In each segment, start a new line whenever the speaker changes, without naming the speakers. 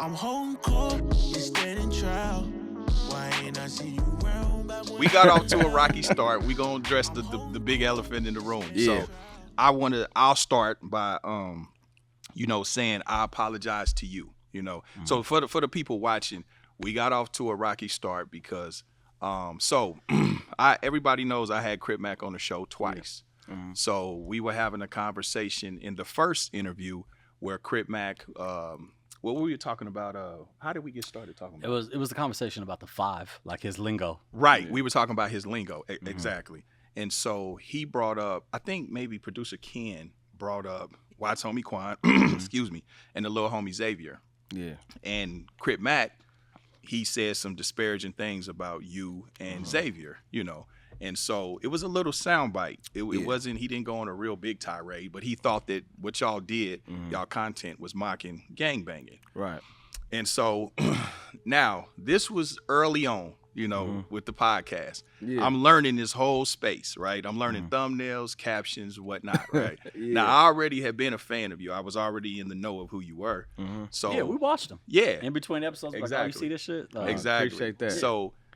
I'm holding court, you standing trial. Why ain't I see you round?
We got off to a rocky start. We gonna address the big elephant in the room.
Yeah.
So I'll start by saying I apologize to you. So for the people watching, we got off to a rocky start because everybody knows I had Crip Mac on the show twice. Yeah. So we were having a conversation in the first interview where Crip Mac, what were we talking about? How did we get started talking about
it was a conversation about the 5, like his lingo.
Right. Yeah. We were talking about his lingo. Exactly. And so he brought up, I think maybe producer Ken brought up Watts homie Quan, excuse me, and the little homie Xavier.
Yeah.
And Crip Mac, he said some disparaging things about you and Xavier, And so it was a little soundbite. It wasn't, he didn't go on a real big tirade, but he thought that what y'all did, y'all content was mocking gangbanging.
Right.
And so now this was early on, with the podcast. Yeah. I'm learning this whole space, right? I'm learning thumbnails, captions, whatnot, right? Yeah. Now, I already had been a fan of you. I was already in the know of who you were. So
yeah, we watched them.
Yeah.
In between episodes,
exactly.
Like, oh, you see this shit?
Exactly.
Appreciate that.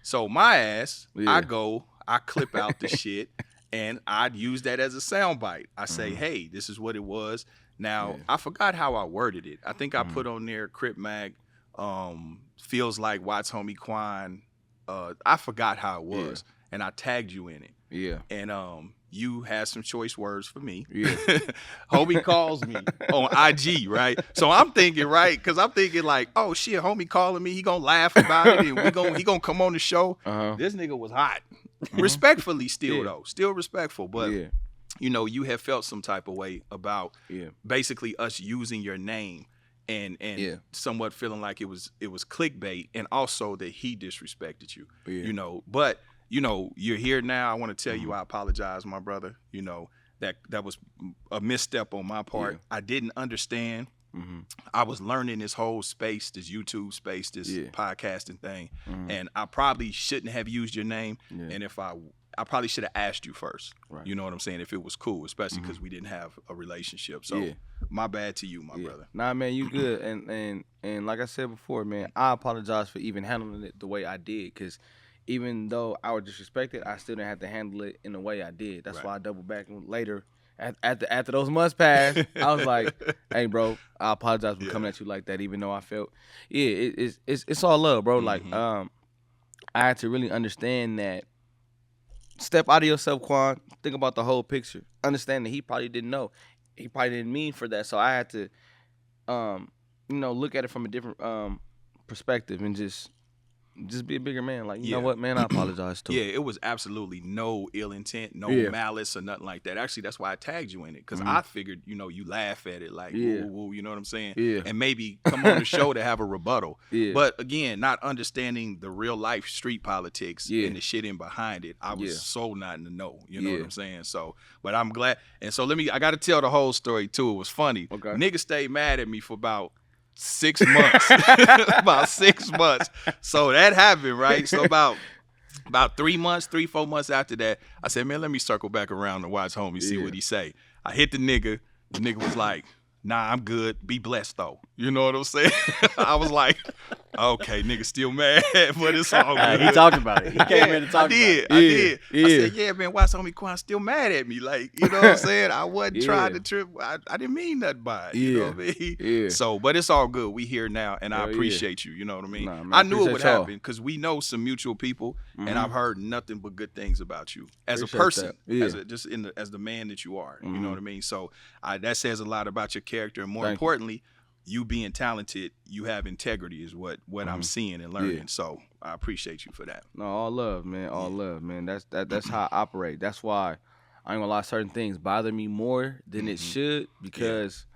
So my ass, I clip out the shit, and I'd use that as a soundbite. I say, hey, this is what it was. Now, I forgot how I worded it. I think I put on there, Crip Mac, feels like Watts homie Quan. I forgot how it was, and I tagged you in it.
Yeah.
And you had some choice words for me.
Yeah.
Homie calls me on IG, right? So I'm thinking, right, because I'm thinking like, oh shit, homie calling me, he gonna laugh about it, and he gonna come on the show. This nigga was hot. Respectfully still though, still respectful, but you have felt some type of way about basically us using your name and somewhat feeling like it was clickbait, and also that he disrespected you. But you're here now. I want to tell you I apologize, my brother. That was a misstep on my part. I didn't understand. I was learning this whole space, this YouTube space, this podcasting thing, and I probably shouldn't have used your name. And if I probably should have asked you first. Right. You know what I'm saying? If it was cool, especially because we didn't have a relationship. So my bad to you, my brother.
Nah, man, you good. And like I said before, man, I apologize for even handling it the way I did, because even though I was disrespected, I still didn't have to handle it in the way I did. That's why I doubled back later. After those months passed, I was like, "Hey, bro, I apologize for coming at you like that." Even though I felt, it's all love, bro. Like, I had to really understand that. Step out of yourself, Quan. Think about the whole picture. Understand that he probably didn't know. He probably didn't mean for that. So I had to, look at it from a different perspective and just be a bigger man. Like, you know what, man, I apologize too.
Yeah, it was absolutely no ill intent, no malice or nothing like that. Actually, that's why I tagged you in it, because I figured, you laugh at it like, woo, woo, you know what I'm saying? Yeah. And maybe come on the show to have a rebuttal. Yeah. But again, not understanding the real life street politics and the shit in behind it, I was so not in the know. You know what I'm saying? So, but I'm glad. And so I got to tell the whole story too. It was funny. Okay. Niggas stayed mad at me for about 6 months. About 6 months. So that happened, right? So about 3 months, 4 months after that, I said, man, let me circle back around and watch homie, see what he say. I hit the nigga. The nigga was like, nah, I'm good. Be blessed though. You know what I'm saying? I was like, okay, nigga still mad, but it's all good.
He talked about it. He came in to talk about it.
I did. I said, yeah, man, why homie Quan still mad at me? Like, you know what I'm saying? I wasn't trying to trip. I didn't mean nothing by it. You know what I mean? Yeah. So, but it's all good. We here now, and I appreciate you. You know what I mean? Nah, man, I knew it would happen because we know some mutual people, and I've heard nothing but good things about you as a person, as the man that you are. You know what I mean? So that says a lot about your character, and more importantly, you being talented, you have integrity is what I'm seeing and learning. Yeah. So I appreciate you for that.
No, all love, man. All love, man. That's how I operate. That's why I ain't gonna lie, certain things bother me more than it should, because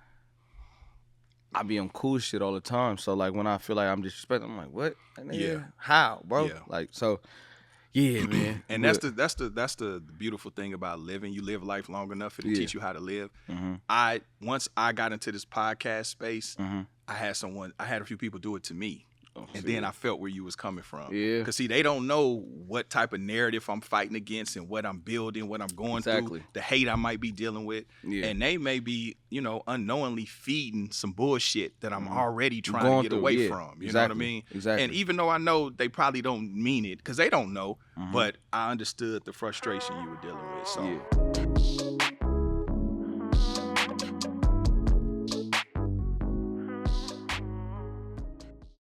I be on cool shit all the time. So like when I feel like I'm disrespected, I'm like, what? How, bro? Yeah. Like, so yeah, man.
And that's the beautiful thing about living. You live life long enough to teach you how to live. Once I got into this podcast space, I had a few people do it to me. And then I felt where you was coming from.
Yeah.
Because, see, they don't know what type of narrative I'm fighting against and what I'm building, what I'm going through, the hate I might be dealing with. Yeah. And they may be, unknowingly feeding some bullshit that I'm already trying to get away from. You know what I mean?
Exactly.
And even though I know they probably don't mean it, because they don't know, but I understood the frustration you were dealing with. So.
Yeah.